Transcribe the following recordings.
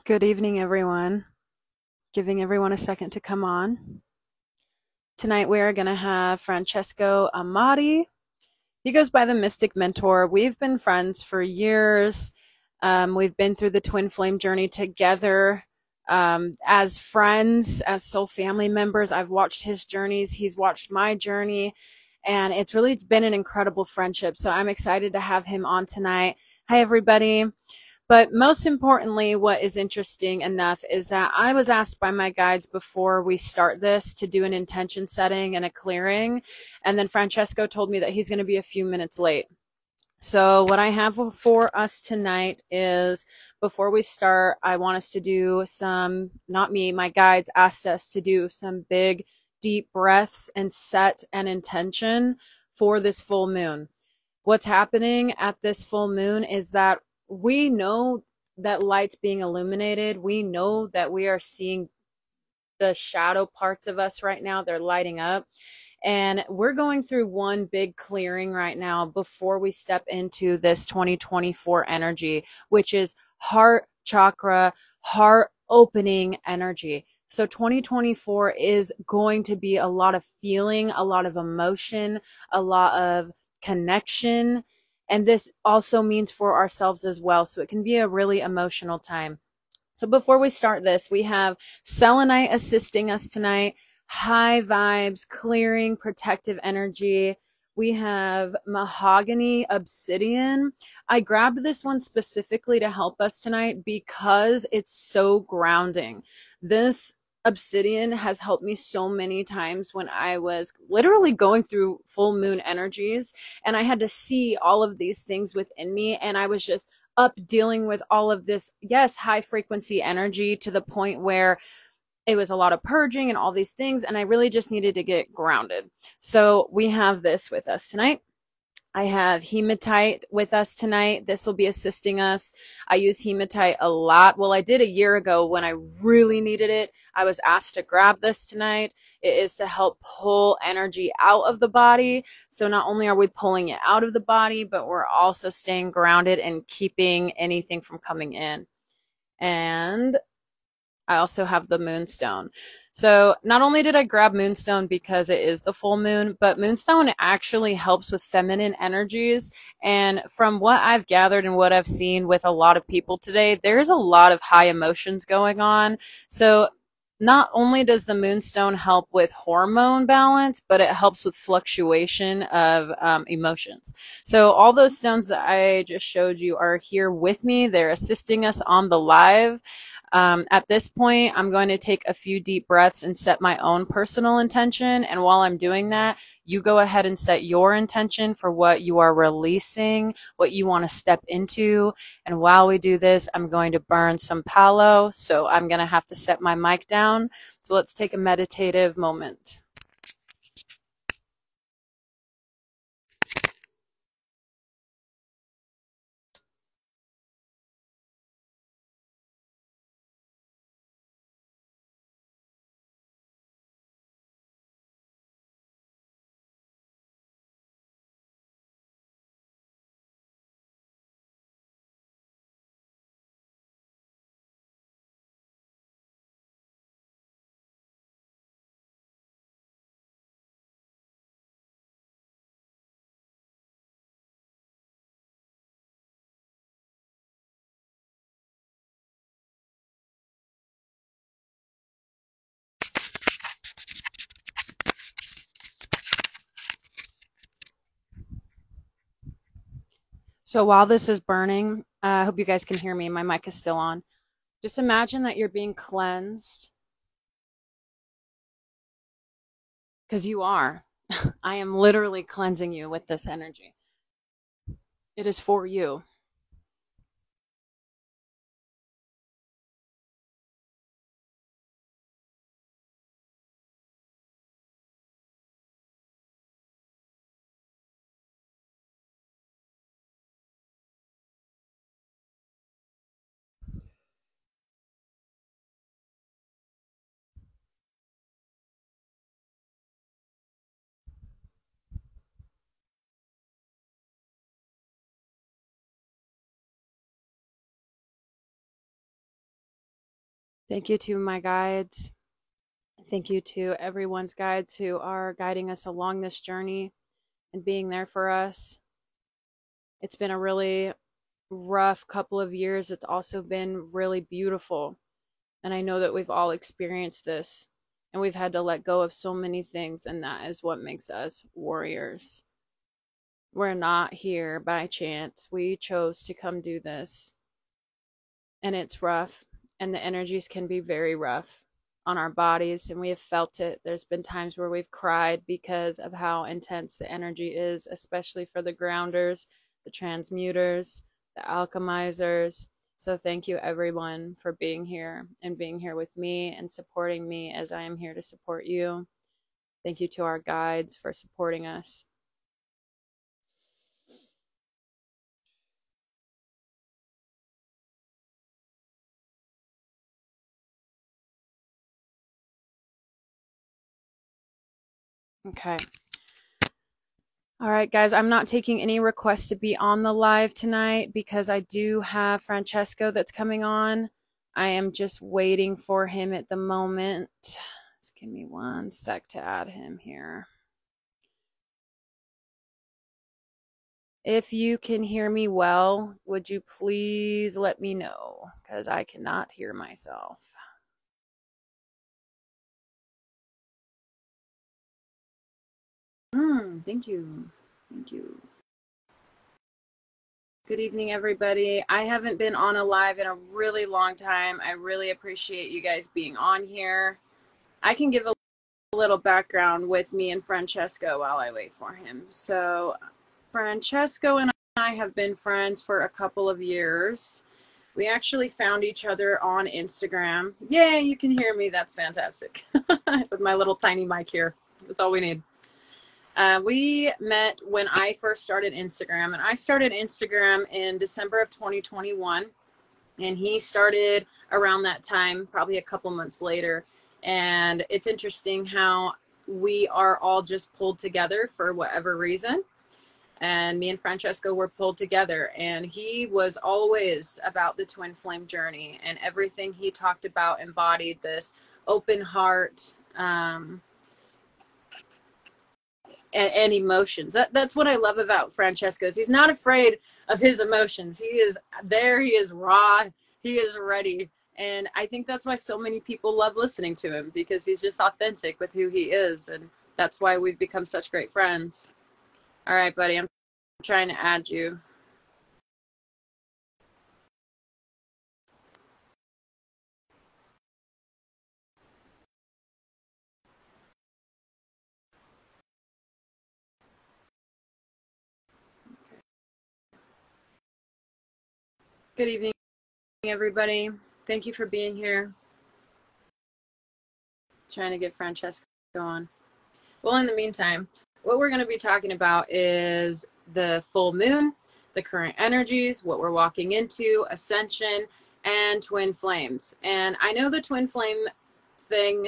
Good evening, everyone. Giving everyone a second to come on. Tonight we are going to have Francesco Amati. He goes by the Mystic Mentor. We've been friends for years. We've been through the twin flame journey together as friends, as soul family members. I've watched his journeys. He's watched my journey. And it's really been an incredible friendship. So I'm excited to have him on tonight. Hi, everybody. But most importantly, what is interesting enough is that I was asked by my guides before we start this to do an intention setting and a clearing. And then Francesco told me that he's going to be a few minutes late. So what I have for us tonight is, before we start, I want us to do some, not me, my guides asked us to do some big, deep breaths and set an intention for this full moon. What's happening at this full moon is that we know that light's being illuminated. We know that we are seeing the shadow parts of us right now. They're lighting up. And we're going through one big clearing right now before we step into this 2024 energy, which is heart chakra, heart opening energy. So 2024 is going to be a lot of feeling, a lot of emotion, a lot of connection. And this also means for ourselves as well. So it can be a really emotional time. So before we start this, we have selenite assisting us tonight. High vibes, clearing, protective energy. We have mahogany obsidian. I grabbed this one specifically to help us tonight because it's so grounding. This obsidian has helped me so many times when I was literally going through full moon energies, and I had to see all of these things within me, and I was just up dealing with all of this, yes, high frequency energy, to the point where it was a lot of purging and all these things, and I really just needed to get grounded. So we have this with us tonight. I have hematite with us tonight. This will be assisting us. I use hematite a lot. Well, I did a year ago when I really needed it. I was asked to grab this tonight. It is to help pull energy out of the body. So not only are we pulling it out of the body, but we're also staying grounded and keeping anything from coming in. And I also have the moonstone. So not only did I grab moonstone because it is the full moon, but moonstone actually helps with feminine energies. And from what I've gathered and what I've seen with a lot of people today, there's a lot of high emotions going on. So not only does the moonstone help with hormone balance, but it helps with fluctuation of emotions. So all those stones that I just showed you are here with me. They're assisting us on the live. At this point, I'm going to take a few deep breaths and set my own personal intention. And while I'm doing that, you go ahead and set your intention for what you are releasing, what you want to step into. And while we do this, I'm going to burn some palo. So I'm going to have to set my mic down. So let's take a meditative moment. So while this is burning, I hope you guys can hear me. My mic is still on. Just imagine that you're being cleansed, because you are. I am literally cleansing you with this energy. It is for you. Thank you to my guides. Thank you to everyone's guides who are guiding us along this journey and being there for us. It's been a really rough couple of years. It's also been really beautiful. And I know that we've all experienced this, and we've had to let go of so many things, and that is what makes us warriors. We're not here by chance. We chose to come do this. And it's rough, and the energies can be very rough on our bodies, and we have felt it. There's been times where we've cried because of how intense the energy is, especially for the grounders, the transmuters, the alchemizers. So thank you everyone for being here and being here with me and supporting me as I am here to support you. Thank you to our guides for supporting us. Okay. All right, guys, I'm not taking any requests to be on the live tonight because I do have Francesco that's coming on. I am just waiting for him at the moment. Just give me one sec to add him here. If you can hear me well, would you please let me know? Because I cannot hear myself. Thank you. Thank you. Good evening, everybody. I haven't been on a live in a really long time. I really appreciate you guys being on here. I can give a little background with me and Francesco while I wait for him. So Francesco and I have been friends for a couple of years. We actually found each other on Instagram. Yay, you can hear me. That's fantastic. With my little tiny mic here. That's all we need. We met when I first started Instagram, and I started Instagram in December of 2021, and he started around that time, probably a couple months later. And it's interesting how we are all just pulled together for whatever reason. And me and Francesco were pulled together, and he was always about the twin flame journey, and everything he talked about embodied this open heart, and emotions. That's what I love about Francesco. He's not afraid of his emotions. He is there. He is raw. He is ready. And I think that's why so many people love listening to him, because he's just authentic with who he is. And that's why we've become such great friends. All right, buddy, I'm trying to add you. Okay. Good evening, everybody. Thank you for being here. Trying to get Francesco on. Well, in the meantime, what we're going to be talking about is the full moon, the current energies, what we're walking into, ascension, and twin flames. And I know the twin flame thing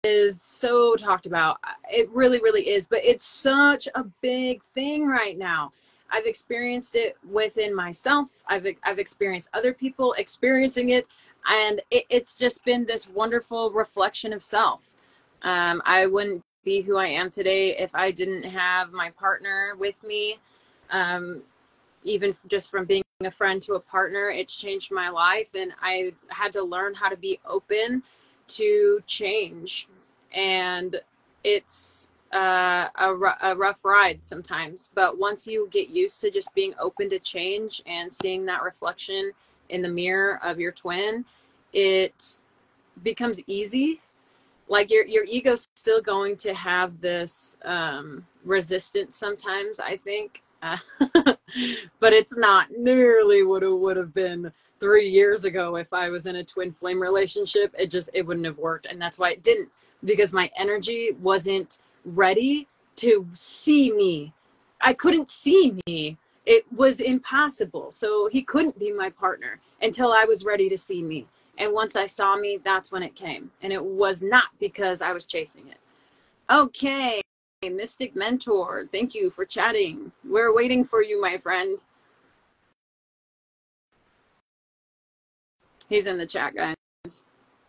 is so talked about. It really, really is, but it's such a big thing right now. I've experienced it within myself. I've experienced other people experiencing it, and it's just been this wonderful reflection of self. I wouldn't be who I am today if I didn't have my partner with me. Even just from being a friend to a partner, it's changed my life, and I had to learn how to be open to change. And it's a rough ride sometimes, but once you get used to just being open to change and seeing that reflection in the mirror of your twin, it becomes easy. Like your ego's still going to have this resistance sometimes, I think, but it's not nearly what it would have been 3 years ago. If I was in a twin flame relationship, it wouldn't have worked. And that's why it didn't, because my energy wasn't ready to see me. I couldn't see me. It was impossible. So he couldn't be my partner until I was ready to see me. And once I saw me, that's when it came. And it was not because I was chasing it. Okay, Mystic Mentor, thank you for chatting. We're waiting for you, my friend. He's in the chat, guys.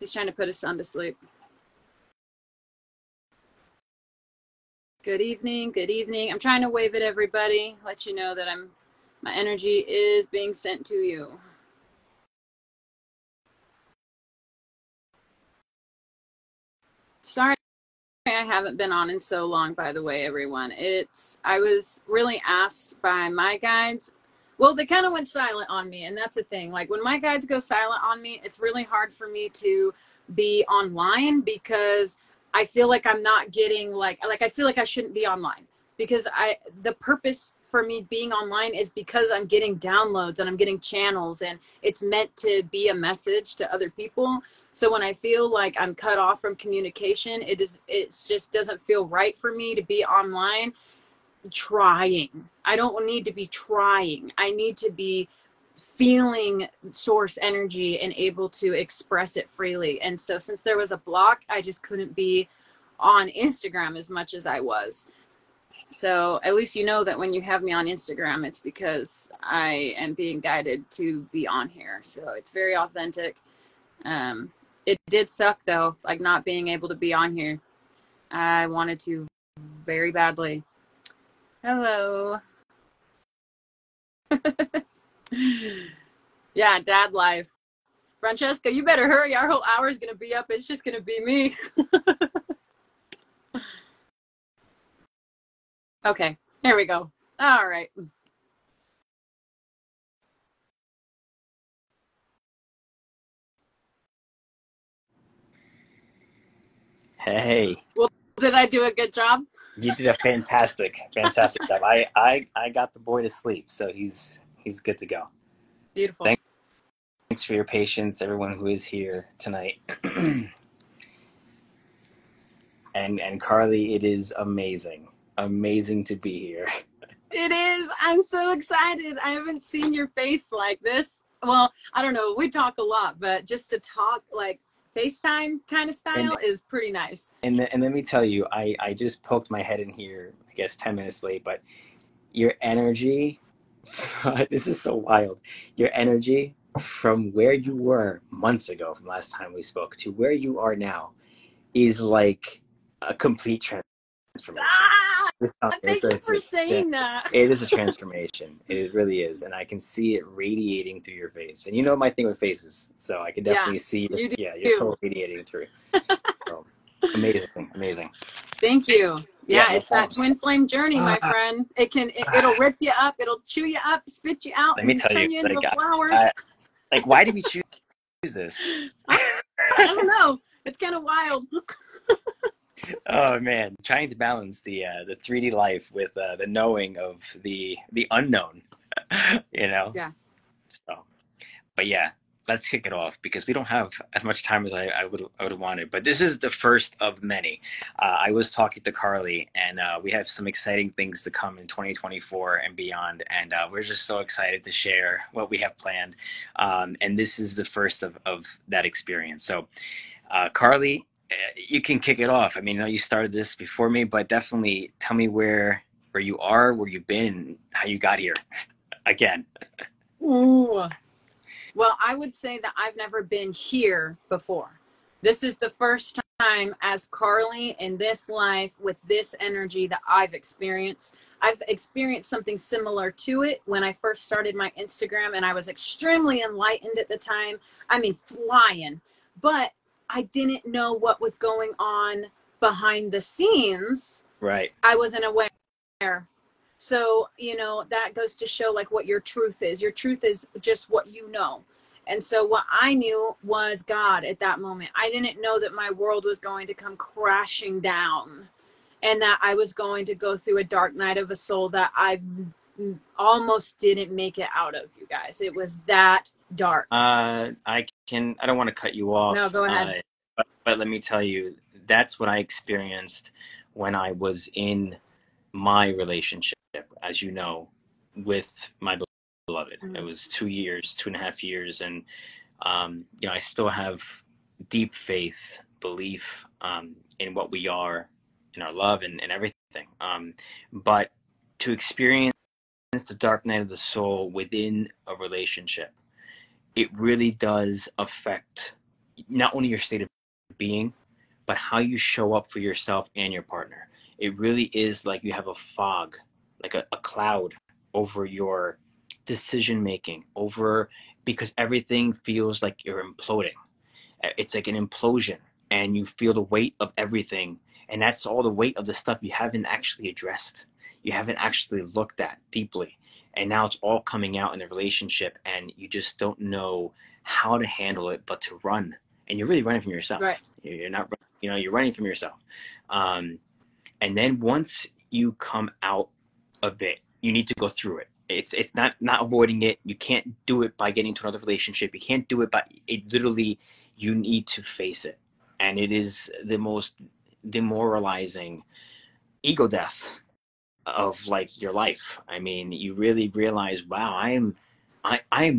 He's trying to put his son to sleep. Good evening. Good evening. I'm trying to wave at everybody, let you know that my energy is being sent to you. Sorry I haven't been on in so long, by the way, everyone. I was really asked by my guides. Well, they kind of went silent on me, and that's the thing. Like, when my guides go silent on me, it's really hard for me to be online because I feel like I'm not getting, like I feel like I shouldn't be online, because the purpose for me being online is because I'm getting downloads and I'm getting channels, and it's meant to be a message to other people. So when I feel like I'm cut off from communication, it just doesn't feel right for me to be online trying. I don't need to be trying. I need to be feeling source energy and able to express it freely. And so since there was a block, I just couldn't be on Instagram as much as I was. So at least you know that when you have me on Instagram, it's because I am being guided to be on here. So it's very authentic. It did suck though, like not being able to be on here. I wanted to very badly. Hello. Yeah, dad life. Francesco, you better hurry. Our whole hour is going to be up. It's just going to be me. Okay, here we go. All right. Hey. Well, did I do a good job? You did a fantastic job. I got the boy to sleep, so he's good to go. Beautiful. Thanks for your patience, everyone who is here tonight. and Carlie, it is amazing to be here. It is. I'm so excited. I haven't seen your face like this. Well, I don't know. We talk a lot, but just to talk like FaceTime kind of style is pretty nice. And let me tell you, I just poked my head in here, I guess 10 minutes late, but your energy, this is so wild. Your energy from where you were months ago, from last time we spoke, to where you are now is like a complete transformation. Thank you for saying that. It is a transformation. It really is. And I can see it radiating through your face. And you know my thing with faces, so I can definitely see your soul radiating through. So, amazing. Thank you. Yeah, no it's that twin flame journey, my friend. It'll rip you up, it'll chew you up, spit you out, and turn you into a flower. Like, why did we choose this? I don't know. It's kind of wild. Oh man, trying to balance the 3D life with the knowing of the unknown, you know. Yeah. So, but yeah, let's kick it off because we don't have as much time as I would have wanted. But this is the first of many. I was talking to Carlie, and we have some exciting things to come in 2024 and beyond, and we're just so excited to share what we have planned. And this is the first of that experience. So, Carlie, you can kick it off. I mean, I know you started this before me, but definitely tell me where you are, where you've been, how you got here again. Ooh. Well, I would say that I've never been here before. This is the first time as Carlie in this life with this energy that I've experienced. I've experienced something similar to it when I first started my Instagram, and I was extremely enlightened at the time. I mean, flying. But I didn't know what was going on behind the scenes. Right. I wasn't aware. So, that goes to show like what your truth is. Your truth is just what you know. And so what I knew was God at that moment. I didn't know that my world was going to come crashing down and that I was going to go through a dark night of a soul that I almost didn't make it out of, you guys. It was that dark. I don't want to cut you off. No, go ahead. But let me tell you, that's what I experienced when I was in my relationship, as you know, with my beloved. Mm-hmm. It was 2.5 years. And, I still have deep faith, belief in what we are, in our love and everything. But to experience the dark night of the soul within a relationship, it really does affect not only your state of being, but how you show up for yourself and your partner. It really is like you have a fog, like a cloud over your decision making, over, because everything feels like you're imploding. It's like an implosion, and you feel the weight of everything. And that's all the weight of the stuff you haven't actually addressed. You haven't actually looked at deeply. And now it's all coming out in the relationship, and you just don't know how to handle it but to run. And you're really running from yourself. Right. You're not, you're running from yourself. And then once you come out of it, you need to go through it. It's not avoiding it. You can't do it by getting to another relationship. You can't do it by it. Literally, you need to face it, and it is the most demoralizing ego death of like your life. I mean, you really realize, wow, I am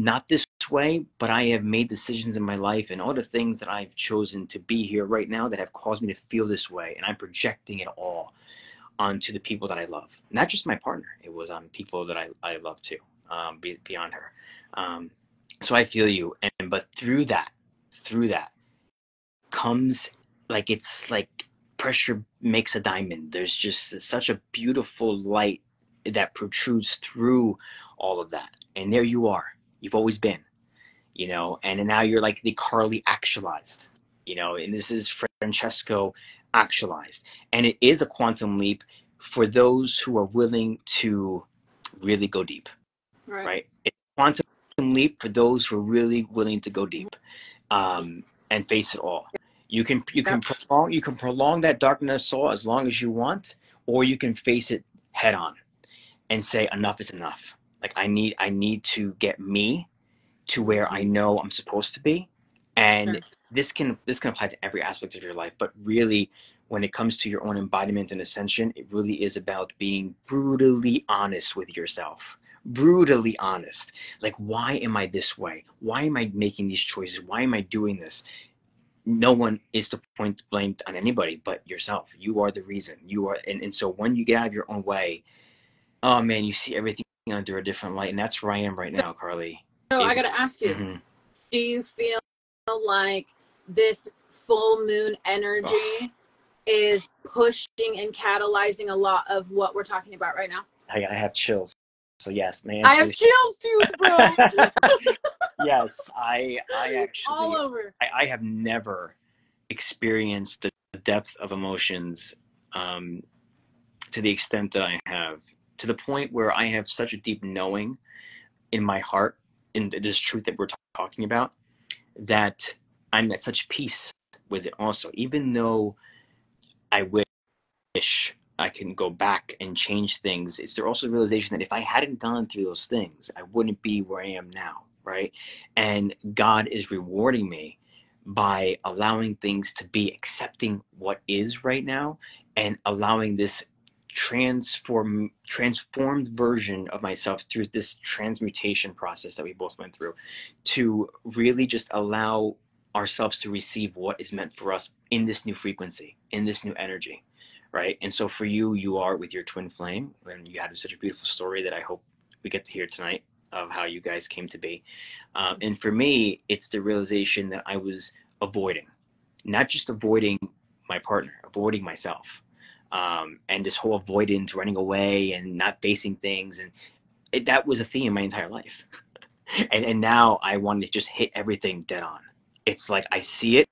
not this way, but I have made decisions in my life and all the things that I've chosen to be here right now that have caused me to feel this way, and I'm projecting it all onto the people that I love. Not just my partner, it was on people that I love too, beyond her. So I feel you, but through that comes, like, it's like pressure makes a diamond. There's just such a beautiful light that protrudes through all of that, and there you are. You've always been, and now you're like the Carlie actualized, and this is Francesco actualized. And it is a quantum leap for those who are willing to really go deep, right? It's a quantum leap for those who are really willing to go deep, and face it all. You can prolong that darkness soul as long as you want, or you can face it head on and say enough is enough. Like, I need to get me to where I know I'm supposed to be. And this can apply to every aspect of your life, but really when it comes to your own embodiment and ascension, it really is about being brutally honest with yourself. Brutally honest. Like, why am I this way? Why am I making these choices? Why am I doing this? No one is to point blame on anybody but yourself. You are the reason. You are, and so when you get out of your own way, oh man, you see everything under a different light, and that's where I am right now, Carlie. So I got to ask you, do you feel like this full moon energy is pushing and catalyzing a lot of what we're talking about right now? I have chills. So yes, man. I have chills too, bro. Yes, I actually all over. I have never experienced the depth of emotions to the extent that I have, to the point where I have such a deep knowing in my heart in this truth that we're talking about, that I'm at such peace with it also, even though I wish I can go back and change things. It's there also the realization that if I hadn't gone through those things, I wouldn't be where I am now, right? And God is rewarding me by allowing things to be, accepting what is right now, and allowing this transformed version of myself through this transmutation process that we both went through, to really just allow ourselves to receive what is meant for us in this new frequency, in this new energy, right? And so for you are with your twin flame, and you had such a beautiful story that I hope we get to hear tonight of how you guys came to be. And for me, it's the realization that I was avoiding, not just avoiding my partner, avoiding myself. And this whole avoidance, running away and not facing things, and that was a theme my entire life. and now I want to just hit everything dead on. It's like, I see it,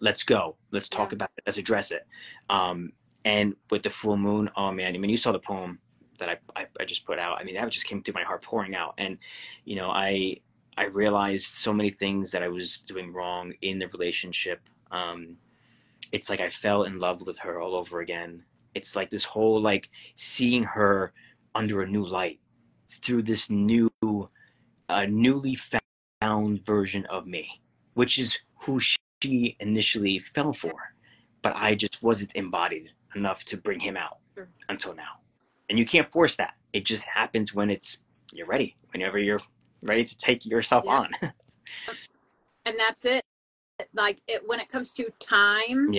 let's go, let's talk about it, let's address it. And with the full moon, oh man, I mean, you saw the poem that I just put out. I mean, that just came through my heart, pouring out. And I realized so many things that I was doing wrong in the relationship. It's like I fell in love with her all over again. It's like this whole, like, seeing her under a new light through this new, newly found version of me, which is who she initially fell for. But I just wasn't embodied enough to bring him out until now. And you can't force that. It just happens when you're ready, whenever you're ready to take yourself on. And that's it. Like, when it comes to time,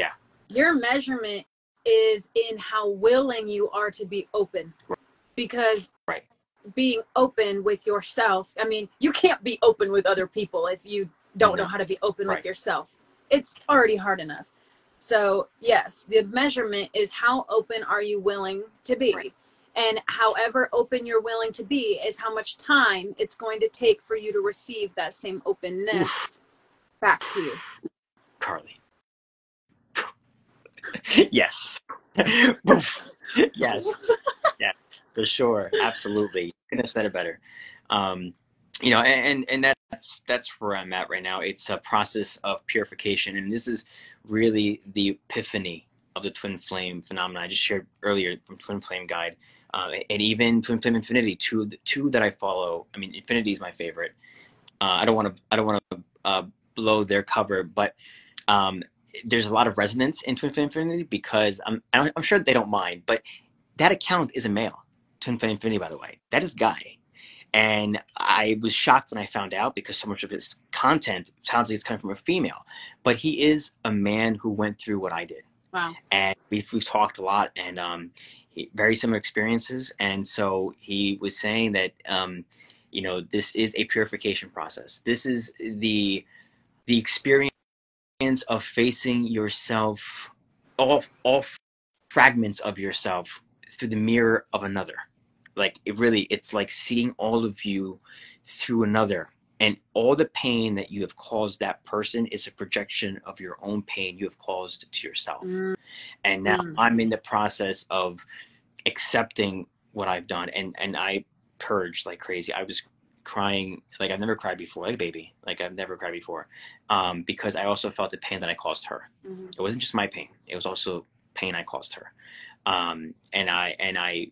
your measurement is in how willing you are to be open. Because being open with yourself, I mean, you can't be open with other people if you don't know how to be open with yourself. it's already hard enough. So yes, the measurement is how open are you willing to be? Right. And however open you're willing to be is how much time it's going to take for you to receive that same openness back to you. Carlie. Yes. Yes. Yeah, for sure. Absolutely. Couldn't have said it better. You know, and that's where I'm at right now. It's a process of purification, and this is really the epiphany of the twin flame phenomenon I just shared earlier from Twin Flame Guide, and even Twin Flame Infinity. Two that I follow. I mean, Infinity is my favorite. I don't want to blow their cover, but there's a lot of resonance in Twin Flame Infinity because I'm sure they don't mind, but that account is a male. Twin Flame Infinity, by the way, that is Guy. And I was shocked when I found out because so much of his content sounds like it's coming from a female, but he is a man who went through what I did. Wow. And we've talked a lot, and very similar experiences. And so he was saying that, you know, this is a purification process. This is the experience of facing yourself, all fragments of yourself through the mirror of another. Like it's like seeing all of you through another, and all the pain that you have caused that person is a projection of your own pain you have caused to yourself. And now I'm in the process of accepting what I've done, and I purged like crazy. I was crying like I've never cried before, like a baby, like I've never cried before, because I also felt the pain that I caused her. It wasn't just my pain; it was also pain I caused her. And I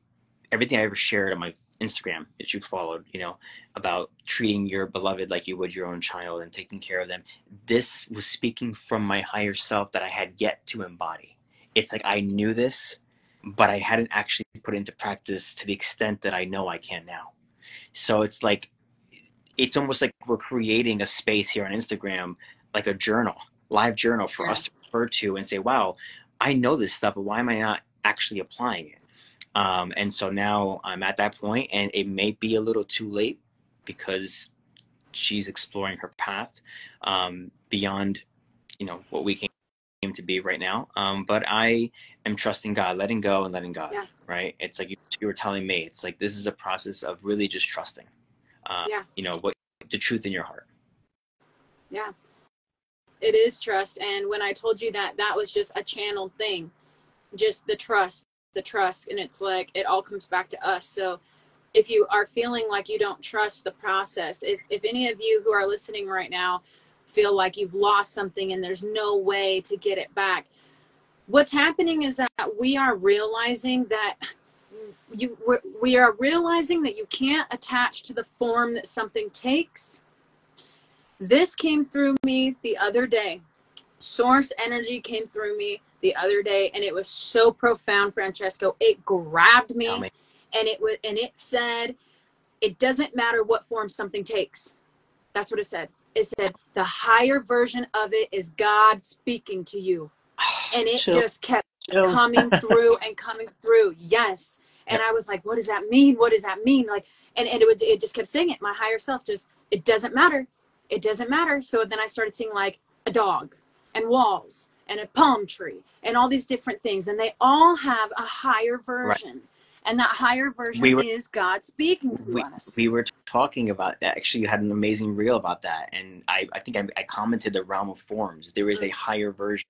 everything I ever shared on my Instagram that you followed, you know, about treating your beloved like you would your own child and taking care of them. This was speaking from my higher self that I had yet to embody. It's like I knew this, but I hadn't actually put it into practice to the extent that I know I can now. So it's like, it's almost like we're creating a space here on Instagram, like a journal, live journal for us to refer to and say, wow, I know this stuff, but why am I not actually applying it? And so now I'm at that point, and it may be a little too late because she's exploring her path beyond, you know, what we came to be right now. But I am trusting God, letting go and letting God, right? It's like you were telling me, it's like this is a process of really just trusting, you know, what the truth in your heart. Yeah, it is trust. And when I told you that, that was just a channeled thing, just the trust. And it's like it all comes back to us. So if you are feeling like you don't trust the process, if any of you who are listening right now feel like you've lost something and there's no way to get it back, what's happening is that we are realizing that we are realizing that you can't attach to the form that something takes. This came through me the other day. Source energy came through me the other day, and it was so profound, Francesco. It grabbed me, and it said, it doesn't matter what form something takes. That's what it said. It said the higher version of it is God speaking to you, and it just kept coming through and coming through. Yes. And I was like, what does that mean? What does that mean? Like, and it just kept saying it. My higher self just, it doesn't matter. It doesn't matter. So then I started seeing like a dog and walls and a palm tree and all these different things. And they all have a higher version. And that higher version is God speaking to us. We were talking about that. Actually, you had an amazing reel about that. And I think I commented the realm of forms. There is a higher version,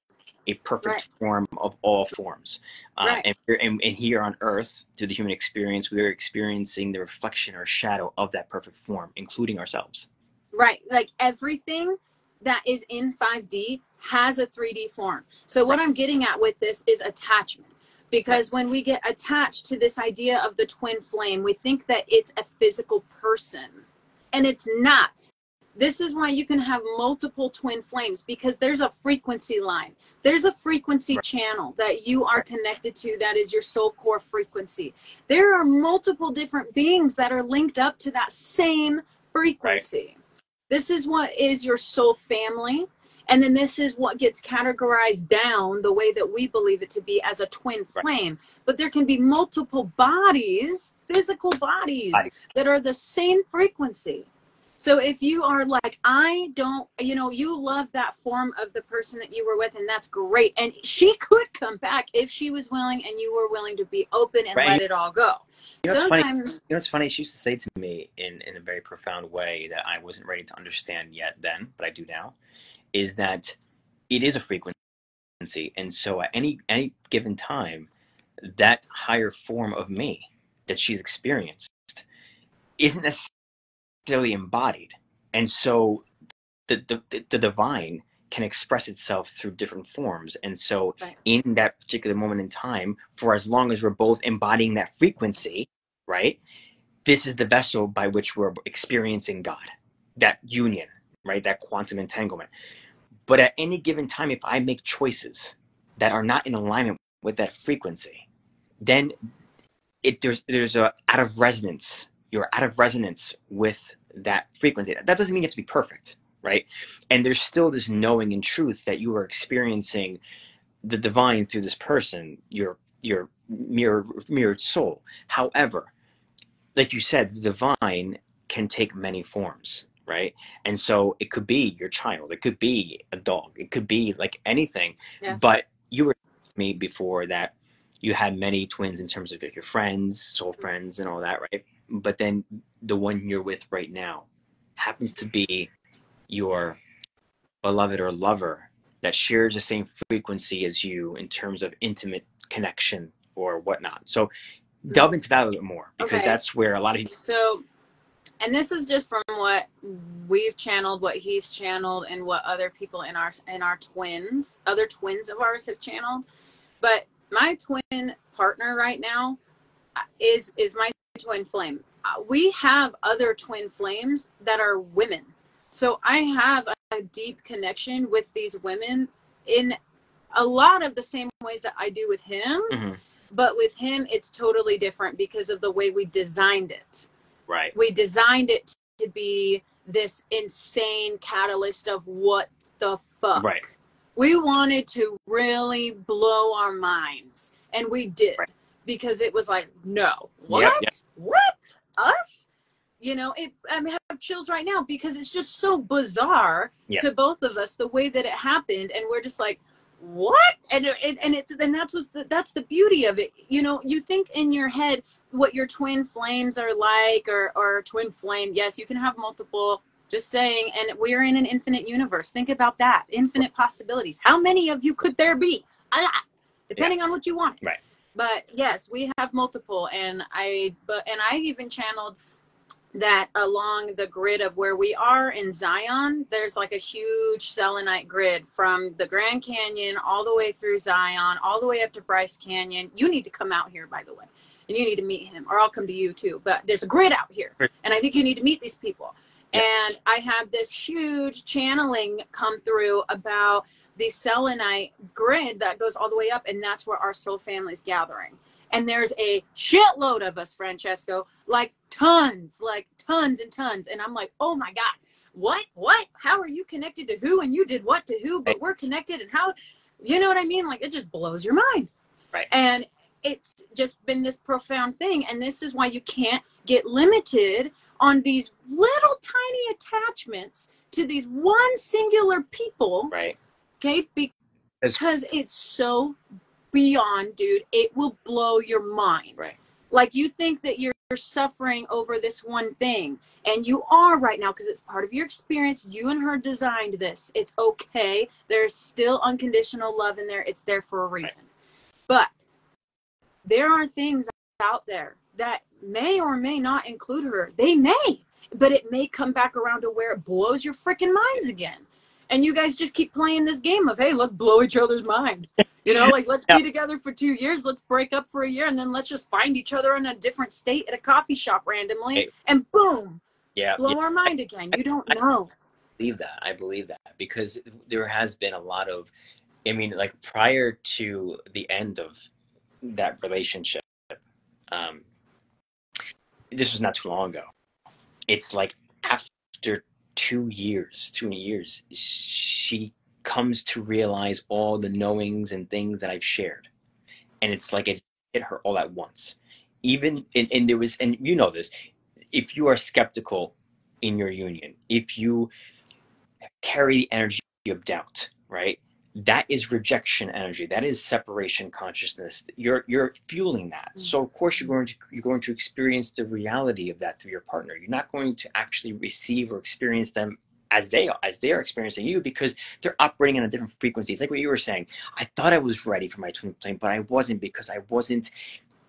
a perfect form of all forms. And here on Earth, through the human experience, we are experiencing the reflection or shadow of that perfect form, including ourselves. Right. Like everything that is in 5D has a 3D form. So what I'm getting at with this is attachment. Because when we get attached to this idea of the twin flame, we think that it's a physical person. And it's not. This is why you can have multiple twin flames, because there's a frequency line. There's a frequency channel that you are connected to that is your soul core frequency. There are multiple different beings that are linked up to that same frequency. This is what is your soul family. And then this is what gets categorized down the way that we believe it to be as a twin flame. But there can be multiple bodies, physical bodies, that are the same frequency. So if you are like, I don't, you know, you love that form of the person that you were with, and that's great. And she could come back if she was willing and you were willing to be open and Right. let it all go. You know what's funny? Sometimes, You know what's funny? She used to say to me in a very profound way that I wasn't ready to understand yet then, but I do now, is that it is a frequency. And so at any given time, that higher form of me that she's experienced isn't necessarily embodied. And so the divine can express itself through different forms. And so right. in that particular moment in time, for as long as we're both embodying that frequency, right, this is the vessel by which we're experiencing God, that union, right, that quantum entanglement. But at any given time, if I make choices that are not in alignment with that frequency, then there's a out of resonance. You're out of resonance with that frequency. That doesn't mean you have to be perfect, right? And there's still this knowing and truth that you are experiencing the divine through this person, your mirrored soul. However, like you said, the divine can take many forms, right? And so it could be your child, it could be a dog, it could be like anything. Yeah. But you were telling me before that you had many twins in terms of your friends, soul friends, and all that, right? But then the one you're with right now happens to be your beloved or lover that shares the same frequency as you in terms of intimate connection or whatnot. So delve into that a little bit more, because Okay. that's where a lot of people. So, and this is just from what we've channeled, what he's channeled, and what other people in our other twins of ours have channeled. But my twin partner right now is my twin flame. We have other twin flames that are women. So I have a deep connection with these women in a lot of the same ways that I do with him. Mm-hmm. But with him, it's totally different because of the way we designed it. Right. We designed it to be this insane catalyst of what the fuck. Right. We wanted to really blow our minds. And we did. Right. Because it was like, no. What? Yep. What? Us? You know, I have chills right now because it's just so bizarre to both of us, the way that it happened. And we're just like, what? And that's the beauty of it. You know, you think in your head what your twin flames are like, or twin flame. Yes, you can have multiple, just saying. And we're in an infinite universe. Think about that. Infinite possibilities. How many of you could there be? A lot, depending on what you want. Right. But yes, we have multiple. And I even channeled that along the grid of where we are in Zion, there's like a huge selenite grid from the Grand Canyon all the way through Zion, all the way up to Bryce Canyon. You need to come out here, by the way, and you need to meet him, or I'll come to you too. But there's a grid out here, and I think you need to meet these people. Yep. And I had this huge channeling come through about the selenite grid that goes all the way up, and that's where our soul family's gathering. And there's a shitload of us, Francesco, like tons and tons. And I'm like, oh my God, what? How are you connected to who? And you did what to who? But we're connected. And how, you know what I mean? Like, it just blows your mind. Right. And it's just been this profound thing. And this is why you can't get limited on these little tiny attachments to these one singular people. Right. Okay. Because it's so beyond, dude, it will blow your mind. Right. Like, you think that you're suffering over this one thing, and you are right now because it's part of your experience. You and her designed this. It's okay. There's still unconditional love in there. It's there for a reason. Right. But there are things out there that may or may not include her. They may, but it may come back around to where it blows your freaking minds again. And you guys just keep playing this game of, hey, let's blow each other's mind. You know, like, let's be together for 2 years. Let's break up for a year. And then let's just find each other in a different state at a coffee shop randomly. And boom, blow our mind again. You don't know. I believe that because there has been a lot of, I mean, like, prior to the end of that relationship, this was not too long ago. It's like after 2 years, she comes to realize all the knowings and things that I've shared. And it's like it hit her all at once. Even, and there was, and you know this, if you are skeptical in your union, if you carry the energy of doubt, right? That is rejection energy. That is separation consciousness. You're fueling that. So of course you're going to experience the reality of that through your partner. You're not going to actually receive or experience them as they are experiencing you, because they're operating on a different frequency. It's like what you were saying. I thought I was ready for my twin flame, but I wasn't, because I wasn't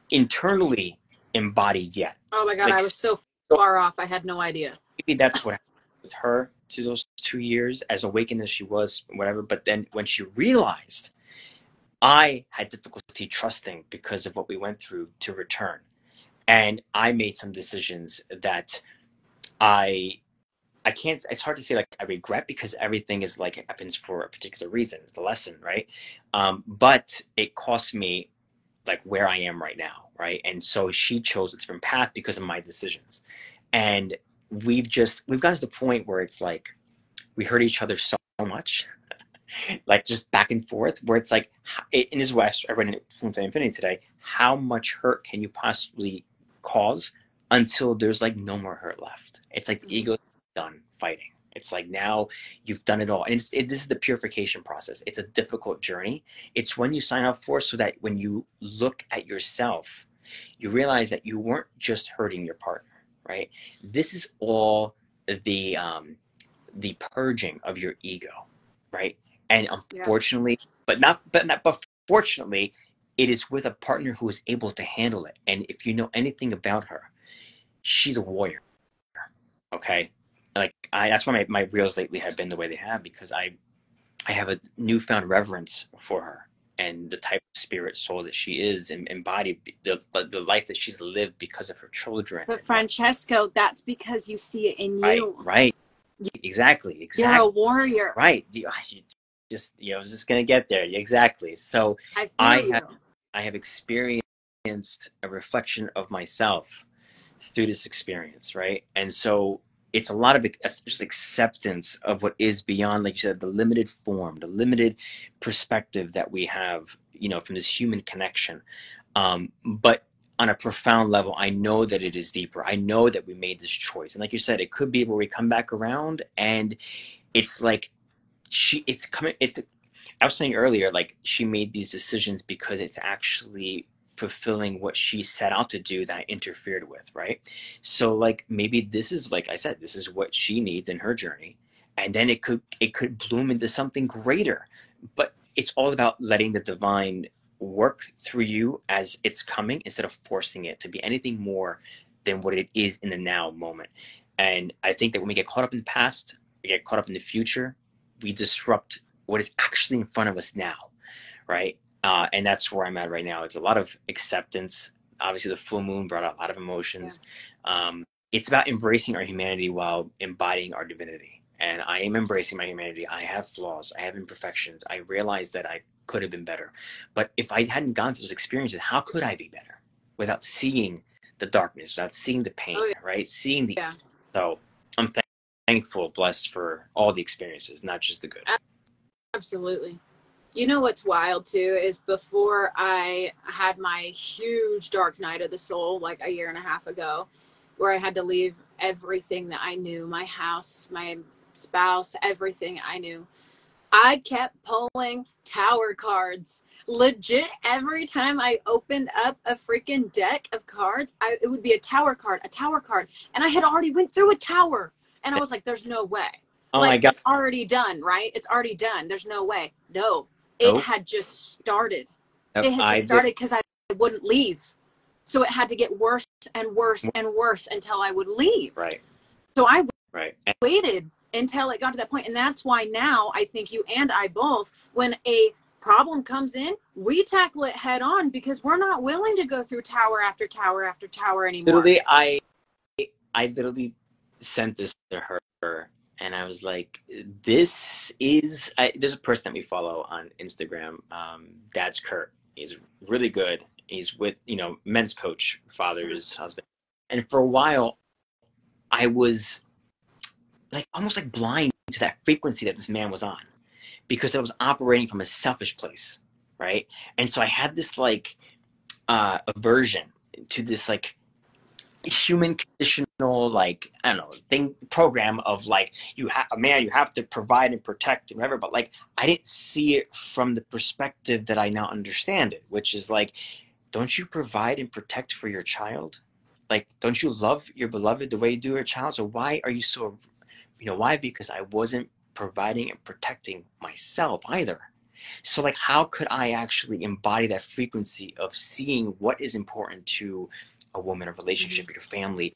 internally embodied yet. Oh my God, Like, I was so far off. I had no idea. maybe that's what happened with her to those 2 years, as awakened as she was, whatever. But then when she realized, I had difficulty trusting because of what we went through to return. And I made some decisions that I can't, it's hard to say like I regret, because everything is like, it happens for a particular reason. It's a lesson, right? But it cost me like where I am right now, right? And so she chose a different path because of my decisions. And we've gotten to the point where it's like we hurt each other so much, like just back and forth, where it's like, and this is what I read from Infinity today, how much hurt can you possibly cause until there's like no more hurt left? It's like the ego is done fighting. It's like now you've done it all. And this is the purification process. It's a difficult journey. It's when you sign up for, so that when you look at yourself, you realize that you weren't just hurting your partner, right? This is all the purging of your ego, right? And unfortunately, but fortunately, it is with a partner who is able to handle it. And if you know anything about her, she's a warrior. Okay, like that's why my reels lately have been the way they have, because I have a newfound reverence for her and the type of spirit soul that she is, and embodied the life that she's lived because of her children. But Francesco, that's because you see it in Right, you. right, exactly. You're a warrior. Right. I was just gonna get there. Exactly. So I have experienced a reflection of myself through this experience, right? And so it's a lot of just acceptance of what is beyond, like you said, the limited form, the limited perspective that we have, from this human connection. But on a profound level, I know that it is deeper. I know that we made this choice. And like you said, it could be where we come back around, and it's like I was saying earlier, like she made these decisions because it's actually fulfilling what she set out to do that I interfered with, right? So like maybe this is, like I said, this is what she needs in her journey, and then it could bloom into something greater. But it's all about letting the divine work through you as it's coming, instead of forcing it to be anything more than what it is in the now moment. And I think that when we get caught up in the past, we get caught up in the future, we disrupt what is actually in front of us now, right? And that's where I'm at right now. It's a lot of acceptance. Obviously, the full moon brought out a lot of emotions. It's about embracing our humanity while embodying our divinity. And I am embracing my humanity. I have flaws. I have imperfections. I realize that I could have been better. But if I hadn't gone through those experiences, how could I be better without seeing the darkness, without seeing the pain, right? Seeing the... So I'm thankful, blessed for all the experiences, not just the good. Absolutely. You know what's wild too is, before I had my huge dark night of the soul, like a year and a half ago, where I had to leave everything that I knew, my house, my spouse, everything I knew, I kept pulling tower cards. Legit, every time I opened up a freaking deck of cards, it would be a tower card. And I had already went through a tower. And I was like, there's no way. Oh my God. It's already done, right? It's already done. There's no way. No, it had just started. It had just started because I wouldn't leave. So it had to get worse and worse and worse until I would leave. Right. So I waited until it got to that point. And that's why now I think you and I both, when a problem comes in, we tackle it head on, because we're not willing to go through tower after tower after tower anymore. Literally, I literally sent this to her, and I was like, this is... there's a person that we follow on Instagram, Dad's Kurt. He's really good. He's with, men's coach, father's husband. And for a while, I was like almost like blind to that frequency that this man was on, because I was operating from a selfish place, right? And so I had this like aversion to this like human conditional, like, I don't know, thing program of like, you have a man, you have to provide and protect and whatever. But like, I didn't see it from the perspective that I now understand it, which is like, don't you provide and protect for your child? Like, don't you love your beloved the way you do your child? So why are you so, why? Because I wasn't providing and protecting myself either. So like, how could I actually embody that frequency of seeing what is important to a woman, a relationship, your family?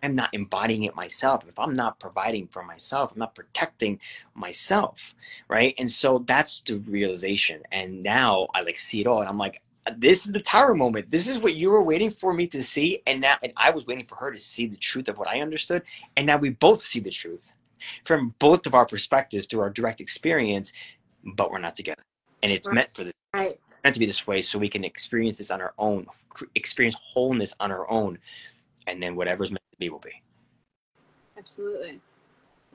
I'm not embodying it myself. If I'm not providing for myself, I'm not protecting myself, right? And so that's the realization. And now I like see it all, and I'm like, this is the tower moment. This is what you were waiting for me to see, and I was waiting for her to see the truth of what I understood, and now we both see the truth from both of our perspectives through our direct experience, but we're not together. And it's meant for this, Right. meant to be this way, so we can experience this on our own, experience wholeness on our own, and then whatever's meant to be will be. Absolutely.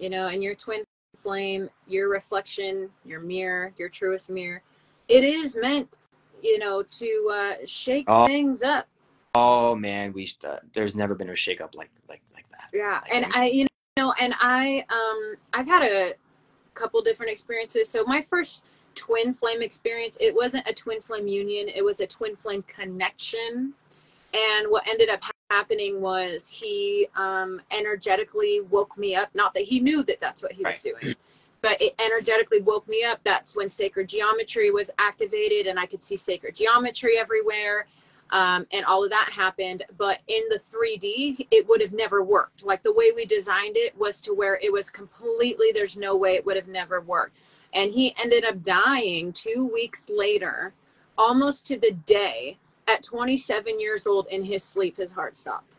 And your twin flame, your reflection, your mirror, your truest mirror, it is meant, to shake Oh, things up. oh man, there's never been a shakeup like that. Yeah. Like, And I've had a couple different experiences. So my first twin flame experience, it wasn't a twin flame union, it was a twin flame connection. And what ended up happening was he energetically woke me up. Not that he knew that that's what he was doing, but it energetically woke me up. That's when sacred geometry was activated, and I could see sacred geometry everywhere. And all of that happened. But in the 3D, it would have never worked. Like, the way we designed it was to where it was completely, there's no way it would have never worked. And he ended up dying 2 weeks later, almost to the day. At 27 years old, in his sleep, his heart stopped.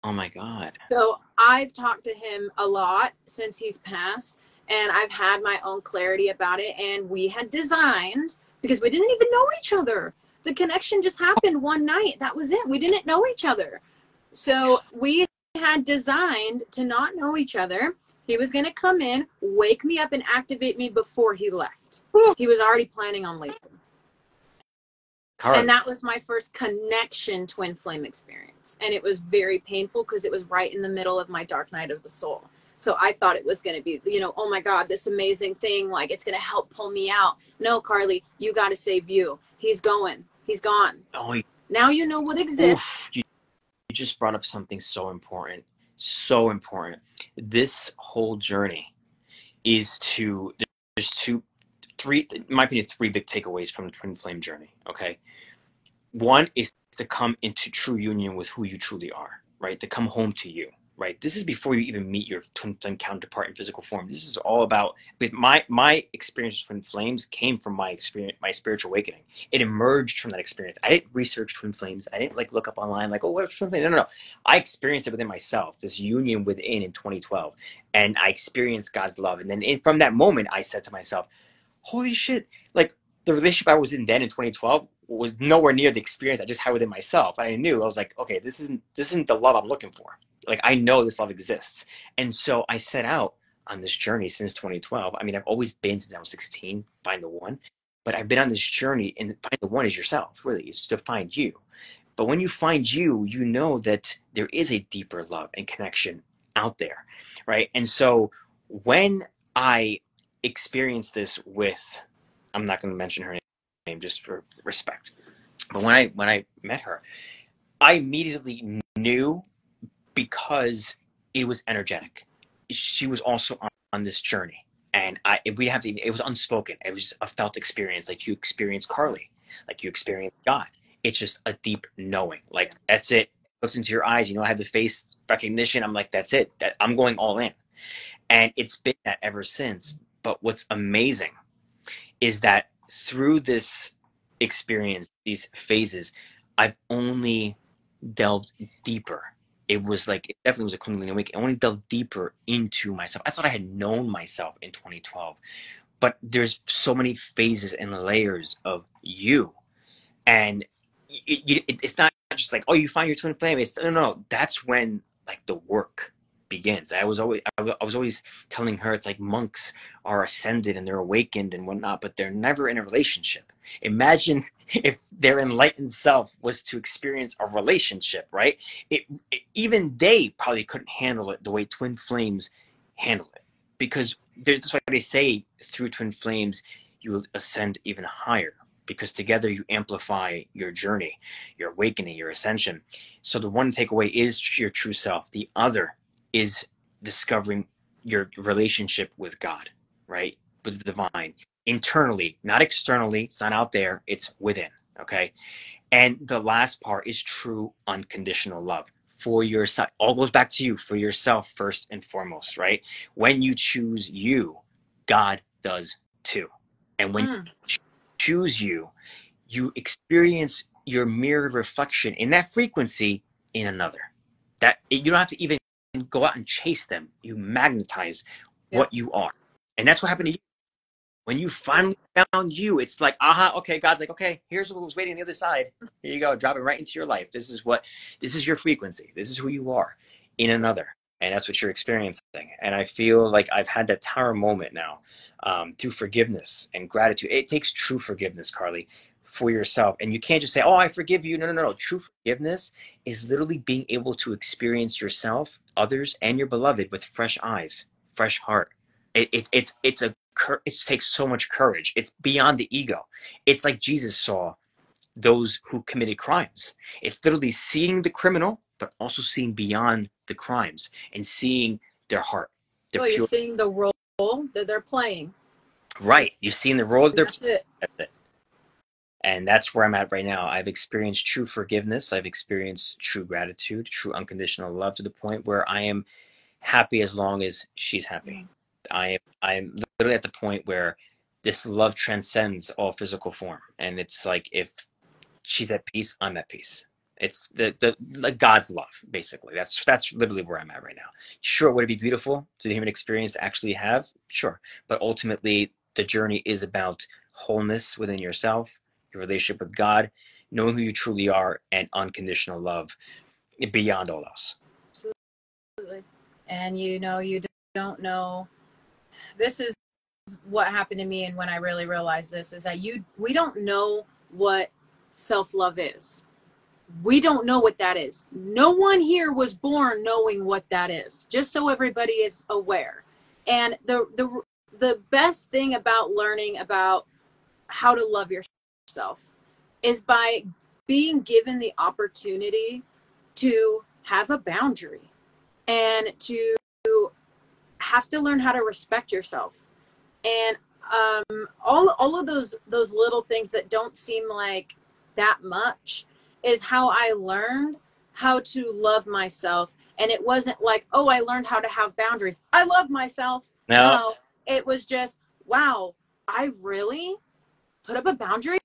oh my God. So I've talked to him a lot since he's passed, and I've had my own clarity about it. And we had designed, because we didn't even know each other. The connection just happened one night. That was it. We didn't know each other. So we had designed to not know each other. He was going to come in, wake me up, and activate me before he left. He was already planning on leaving. Carlie. And that was my first connection twin flame experience. And it was very painful because it was right in the middle of my dark night of the soul. So I thought it was going to be, oh my God, this amazing thing. Like, it's going to help pull me out. No, Carlie, you got to save you. He's going. He's gone. Oh, now you know what exists. you just brought up something so important. So important. This whole journey is there's three, in my opinion, three big takeaways from the twin flame journey. Okay. One is to come into true union with who you truly are, right? To come home to you, right? This is before you even meet your twin flame counterpart in physical form. This is all about, because my experience with twin flames came from my experience, my spiritual awakening. It emerged from that experience. I didn't research twin flames. I didn't like look up online, like, oh, what's twin flame? No. I experienced it within myself, this union within in 2012. And I experienced God's love. And then from that moment, I said to myself, holy shit, like, the relationship I was in then in 2012 was nowhere near the experience I just had within myself. I knew, I was like, okay, this isn't the love I'm looking for. Like, I know this love exists. And so I set out on this journey since 2012. I mean, I've always been since I was 16, find the one. But I've been on this journey, and find the one is yourself, really. It's to find you. But when you find you, you know that there is a deeper love and connection out there, right? And so when I experienced this with, I'm not going to mention her name just for respect, but when I met her, I immediately knew, because it was energetic. She was also on this journey, and it was unspoken. It was a felt experience, like you experience Carlie, like you experience God. It's just a deep knowing. Like, that's it. Looks into your eyes. I have the face recognition. I'm like, that's it. That I'm going all in, and it's been that ever since. But what's amazing is that through this experience, these phases, I've only delved deeper. It definitely was a Kundalini awakening. I only delved deeper into myself. I thought I had known myself in 2012, but there's so many phases and layers of you, and it's not just like, oh, you find your twin flame. It's no. That's when, like, the work begins. I was always telling her it's like monks are ascended and they're awakened and whatnot, but they're never in a relationship. Imagine if their enlightened self was to experience a relationship, right? Even they probably couldn't handle it the way twin flames handle it, because that's why they say through twin flames you will ascend even higher, because together you amplify your journey, your awakening, your ascension. So the one takeaway is your true self. The other is discovering your relationship with God, right? With the divine, internally, not externally. It's not out there, it's within. Okay. And the last part is true unconditional love for yourself. All goes back to you, for yourself first and foremost, right? When you choose you, God does too. And when you choose you, you experience your mirrored reflection in that frequency in another. That you don't have to even go out and chase them. You magnetize what you are. And that's what happened to you. When you finally found you, it's like, aha, okay, God's like, okay, here's what was waiting on the other side. Here you go, drop it right into your life. This is your frequency. This is who you are in another. And that's what you're experiencing. And I feel like I've had that tower moment now, through forgiveness and gratitude. It takes true forgiveness, Carlie, for yourself. And you can't just say, oh, I forgive you. No. True forgiveness is literally being able to experience yourself, others, and your beloved with fresh eyes, fresh heart. It takes so much courage. It's beyond the ego. It's like Jesus saw those who committed crimes. It's literally seeing the criminal, but also seeing beyond the crimes and seeing their heart. Their Well, you're seeing the role that they're playing. Right. You're seeing the role that they're playing. That's it. And that's where I'm at right now. I've experienced true forgiveness. I've experienced true gratitude, true unconditional love, to the point where I am happy as long as she's happy. I'm literally at the point where this love transcends all physical form. And it's like, if she's at peace, I'm at peace. It's the God's love, basically. That's literally where I'm at right now. Sure, would it be beautiful for the human experience to actually have? Sure. But ultimately, the journey is about wholeness within yourself, your relationship with God, knowing who you truly are, and unconditional love beyond all else. Absolutely. And you don't know. This is what happened to me, and when I really realized this, is that we don't know what self-love is. We don't know what that is. No one here was born knowing what that is, just so everybody is aware. And the best thing about learning about how to love yourself is by being given the opportunity to have a boundary and to have to learn how to respect yourself. And all of those little things that don't seem like that much is how I learned how to love myself. And it wasn't like, oh, I learned how to have boundaries, I love myself. No, it was just, wow, I really put up a boundary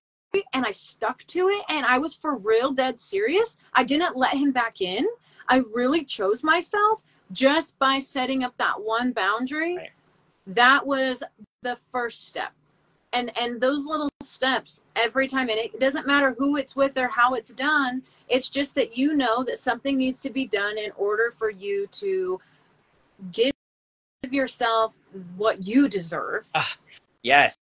and I stuck to it, and I was for real dead serious. I didn't let him back in. I really chose myself just by setting up that one boundary. Right. That was the first step. And those little steps every time, and it doesn't matter who it's with or how it's done. It's just that you know that something needs to be done in order for you to give yourself what you deserve. Yes.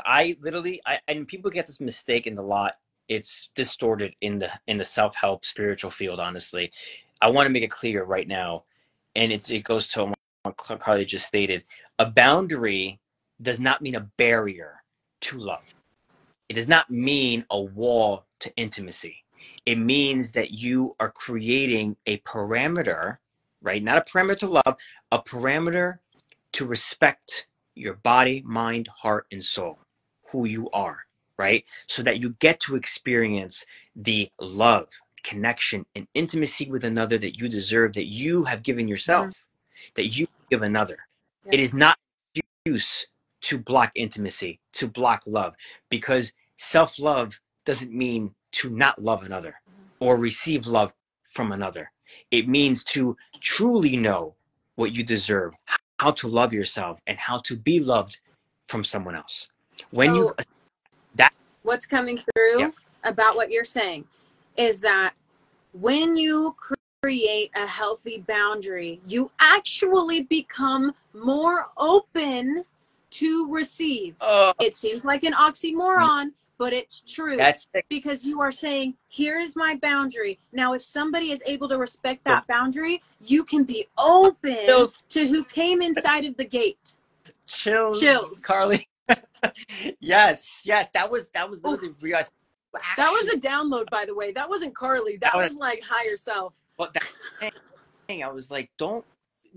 And people get this mistake in the lot. It's distorted in the self-help spiritual field, honestly. I want to make it clear right now, and it goes to what Carlie just stated. A boundary does not mean a barrier to love. It does not mean a wall to intimacy. It means that you are creating a parameter, right? Not a parameter to love, a parameter to respect your body, mind, heart, and soul, who you are, right? So that you get to experience the love, connection, and intimacy with another that you deserve, that you have given yourself, that you give another. It is not use to block intimacy, to block love, because self-love doesn't mean to not love another or receive love from another. It means to truly know what you deserve, how to love yourself, and how to be loved from someone else. So what's coming through about what you're saying is that when you create a healthy boundary, you actually become more open to receive. It seems like an oxymoron, but it's true. That's it. Because you are saying, here is my boundary. Now, if somebody is able to respect that boundary, you can be open Chills. to who came inside of the gate. Chills, Carlie. Yes, that was Ooh, literally real. that was a download, by the way. That wasn't Carlie. That was like higher self. Well, that thing, I was like, don't.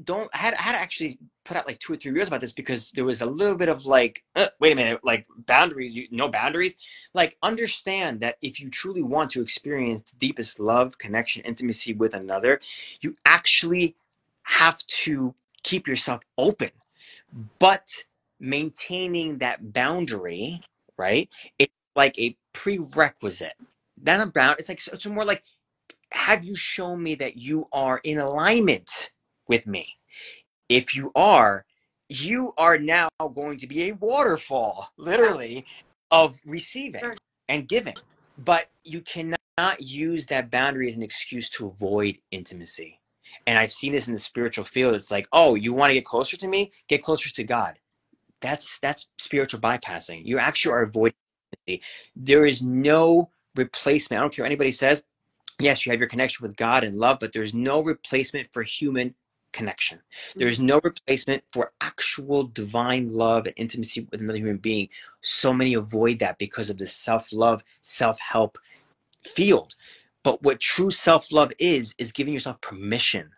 I had to actually put out like 2 or 3 years about this, because there was a little bit of like, wait a minute, like boundaries, no boundaries. Like, understand that if you truly want to experience the deepest love, connection, intimacy with another, you actually have to keep yourself open. But maintaining that boundary, right? It's like a prerequisite. Then about it's like, it's more like, have you shown me that you are in alignment with me? If you are now going to be a waterfall, literally, of receiving and giving. But you cannot use that boundary as an excuse to avoid intimacy. And I've seen this in the spiritual field. It's like, oh, you want to get closer to me? Get closer to God. That's spiritual bypassing. You actually are avoiding intimacy. There is no replacement. I don't care what anybody says. Yes, you have your connection with God and love, but there's no replacement for human connection. There's no replacement for actual divine love and intimacy with another human being. So many avoid that because of the self-love, self-help field. But what true self-love is giving yourself permission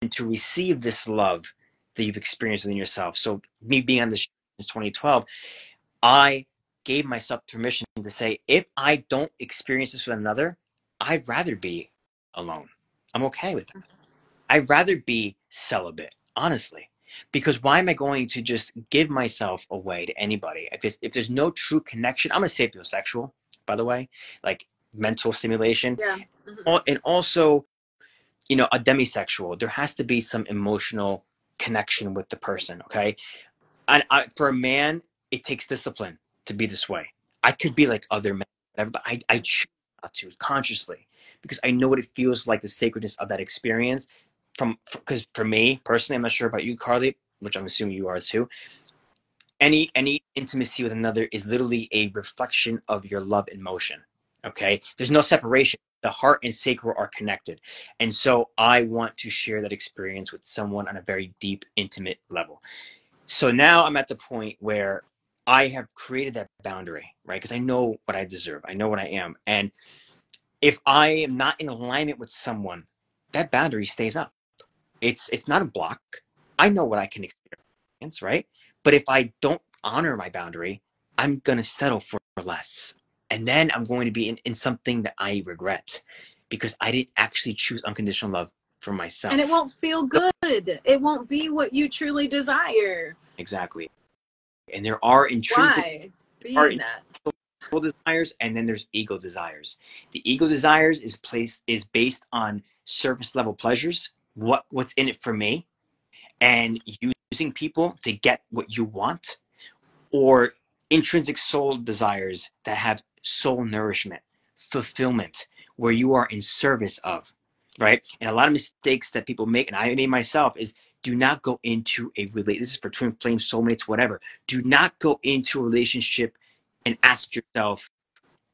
to receive this love that you've experienced within yourself. So me being on this show in 2012, I gave myself permission to say, if I don't experience this with another, I'd rather be alone. I'm okay with that. I'd rather be celibate, honestly, because why am I going to just give myself away to anybody? If there's no true connection, I'm a sapiosexual, by the way, like mental stimulation. Yeah. And also, a demisexual. There has to be some emotional connection with the person, okay? And for a man, it takes discipline to be this way. I could be like other men, whatever, but I choose not to consciously, because I know what it feels like, the sacredness of that experience. Because for me personally, I'm not sure about you, Carlie, which I'm assuming you are too. Any intimacy with another is literally a reflection of your love in motion. Okay, there's no separation. The heart and sacral are connected, and so I want to share that experience with someone on a very deep, intimate level. So now I'm at the point where I have created that boundary, right? Because I know what I deserve. I know what I am. And if I am not in alignment with someone, that boundary stays up. It's not a block. I know what I can experience, right? But if I don't honor my boundary, I'm going to settle for less. And then I'm going to be in something that I regret, because I didn't actually choose unconditional love for myself. And it won't feel good. It won't be what you truly desire. Exactly. And there are intrinsic desires, and then there's ego desires. The ego desires is based on surface level pleasures, what's in it for me, and using people to get what you want, or intrinsic soul desires that have soul nourishment, fulfillment, where you are in service of, right? And a lot of mistakes that people make, and I made myself, is do not go into a relationship. This is for twin flame, soulmates, whatever. Do not go into a relationship and ask yourself,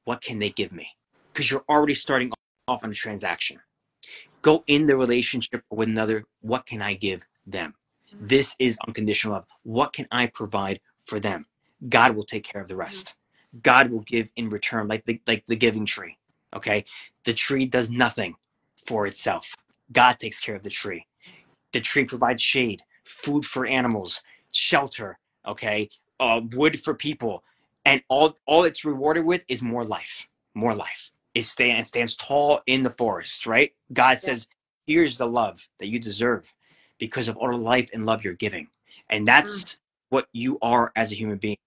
what can they give me? Because you're already starting off on a transaction. Go in the relationship with another. What can I give them? This is unconditional love. What can I provide for them? God will take care of the rest. God will give in return, like the giving tree. Okay, the tree does nothing for itself. God takes care of the tree. The tree provides shade, food for animals, shelter. Okay, wood for people, and all it's rewarded with is more life. More life. It stands tall in the forest, right? God says, here's the love that you deserve because of all the life and love you're giving. And that's what you are as a human being.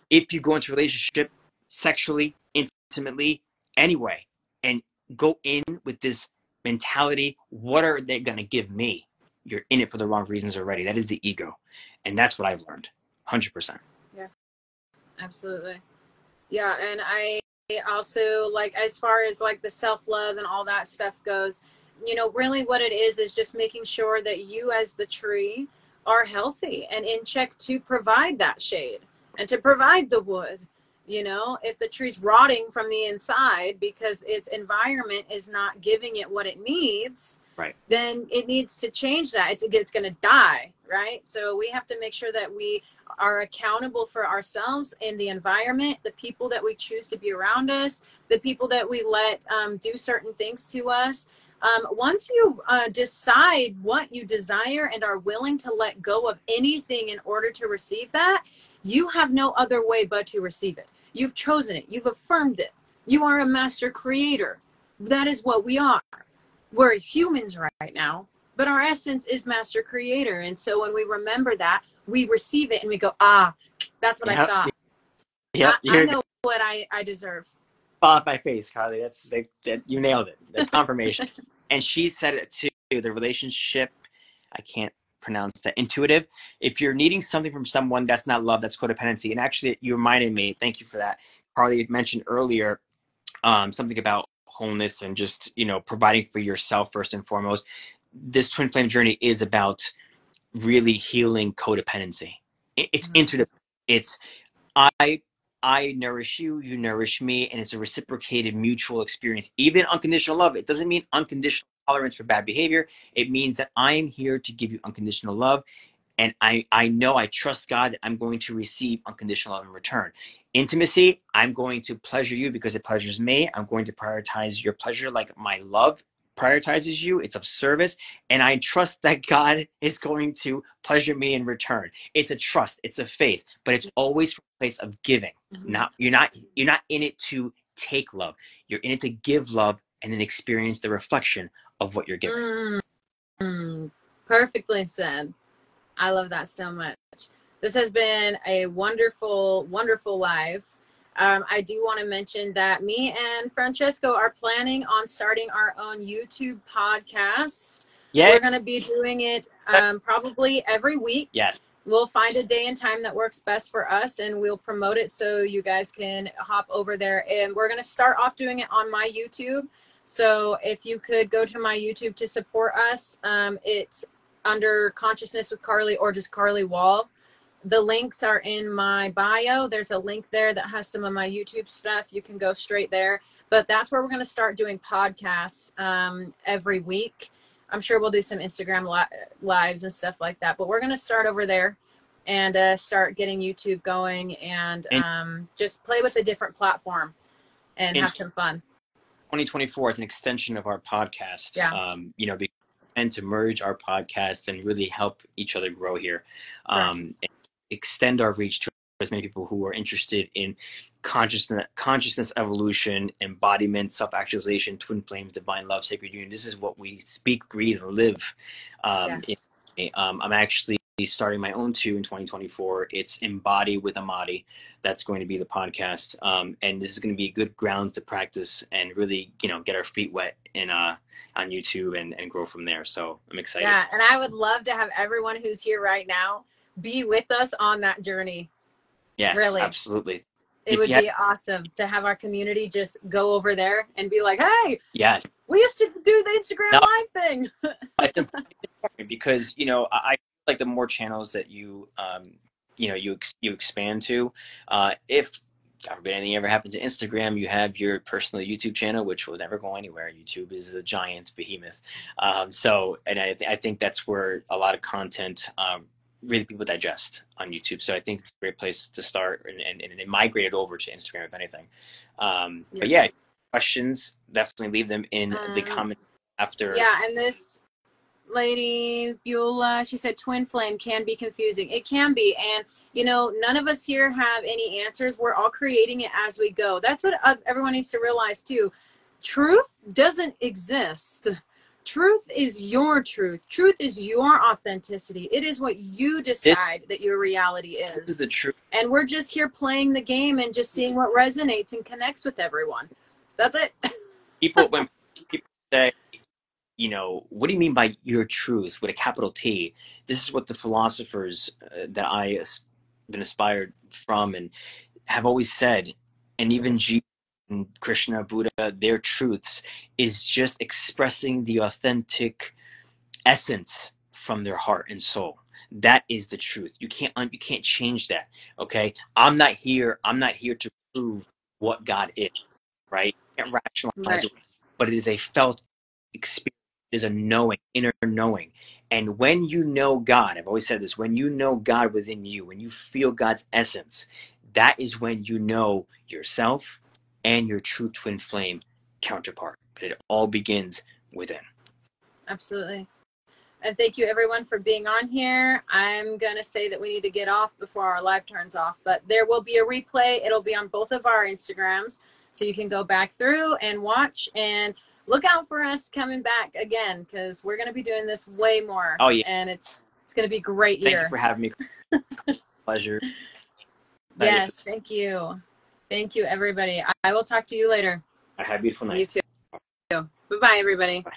If you go into a relationship sexually, intimately, anyway, and go in with this mentality, what are they going to give me? You're in it for the wrong reasons already. That is the ego. And that's what I've learned. 100%. Yeah, absolutely. Yeah, and I also, like, as far as like the self-love and all that stuff goes, you know, really what it is just making sure that you as the tree are healthy and in check to provide that shade and to provide the wood. You know, if the tree's rotting from the inside because its environment is not giving it what it needs, Right. then it needs to change that. It's going to die, right? So we have to make sure that we are accountable for ourselves in the environment, the people that we choose to be around us, the people that we let do certain things to us. Once you decide what you desire and are willing to let go of anything in order to receive that, you have no other way but to receive it. You've chosen it. You've affirmed it. You are a master creator. That is what we are. We're humans right now, but our essence is master creator. And so when we remember that, we receive it and we go, ah, that's what I thought. Yep. I know what I deserve. Fall off my face, Carlie. You nailed it. The confirmation. And she said it too. The relationship, I can't pronounce that, intuitive. If you're needing something from someone, that's not love, that's codependency. And actually, you reminded me, thank you for that. Carlie had mentioned earlier something about wholeness and just, you know, providing for yourself first and foremost. This twin flame journey is about really healing codependency. It's intuitive. It's I nourish you, you nourish me, and it's a reciprocated mutual experience. Even unconditional love, it doesn't mean unconditional tolerance for bad behavior. It means that I am here to give you unconditional love, and I know, I trust God that I'm going to receive unconditional love in return. Intimacy, I'm going to pleasure you because it pleasures me. I'm going to prioritize your pleasure like my love prioritizes you. It's of service, and I trust that God is going to pleasure me in return. It's a trust, it's a faith, but it's always from a place of giving. You're not in it to take love. You're in it to give love and then experience the reflection of what you're giving. Perfectly said. I love that so much. This has been a wonderful, wonderful live. I do want to mention that me and Francesco are planning on starting our own YouTube podcast. Yeah. We're going to be doing it probably every week. Yes. We'll find a day and time that works best for us, and we'll promote it so you guys can hop over there. And we're going to start off doing it on my YouTube. So if you could go to my YouTube to support us, it's under Consciousness with Carlie or just Carlie Wall. The links are in my bio. There's a link there that has some of my YouTube stuff. You can go straight there. But that's where we're going to start doing podcasts every week. I'm sure we'll do some Instagram lives and stuff like that. But we're going to start over there and start getting YouTube going and just play with a different platform and have some fun. 2024 is an extension of our podcast. Yeah. You know, and to merge our podcast and really help each other grow here. And extend our reach to as many people who are interested in consciousness evolution, embodiment, self-actualization, twin flames, divine love, sacred union. This is what we speak, breathe, and live. I'm actually starting my own too in 2024. It's Embody with Amati. That's going to be the podcast. And this is going to be good grounds to practice and really, you know, get our feet wet in on YouTube and grow from there. So I'm excited. Yeah, and I would love to have everyone who's here right now be with us on that journey. Yes, really. Absolutely. It would be awesome to have our community just go over there and be like, hey, yes, we used to do the Instagram live thing. It's important because, you know, I feel like the more channels that you, you know, you expand to, if God forbid anything ever happens to Instagram, you have your personal YouTube channel, which will never go anywhere. YouTube is a giant behemoth. So, and I think that's where a lot of content really people digest on YouTube. So I think it's a great place to start and it migrated over to Instagram, if anything. But yeah, questions, definitely leave them in the comment after. Yeah, and this lady, Beulah, she said twin flame can be confusing. It can be. And, you know, none of us here have any answers. We're all creating it as we go. That's what everyone needs to realize, too. Truth doesn't exist. Truth is your truth. Truth is your authenticity. It is what you decide that your reality is. This is the truth. And we're just here playing the game and just seeing what resonates and connects with everyone. That's it. When people say, you know, what do you mean by your truth with a capital T? This is what the philosophers that I have been inspired from and have always said, and even Jesus Krishna, Buddha, their truths is just expressing the authentic essence from their heart and soul. That is the truth. You can't change that. Okay, I'm not here to prove what God is, right? You can't rationalize Right. it, but it is a felt experience. It is a knowing, inner knowing. And when you know God, I've always said this, when you know God within you, when you feel God's essence, that is when you know yourself and your true twin flame counterpart. But it all begins within. Absolutely. And thank you everyone for being on here. I'm going to say that we need to get off before our live turns off, but there will be a replay. It'll be on both of our Instagrams, so you can go back through and watch, and look out for us coming back again, because we're going to be doing this way more. Oh yeah. And it's going to be a great year. Thank you for having me. Pleasure. Yes, thank you. Thank you, everybody. I will talk to you later. Have a beautiful night. You too. Bye-bye, everybody. Bye.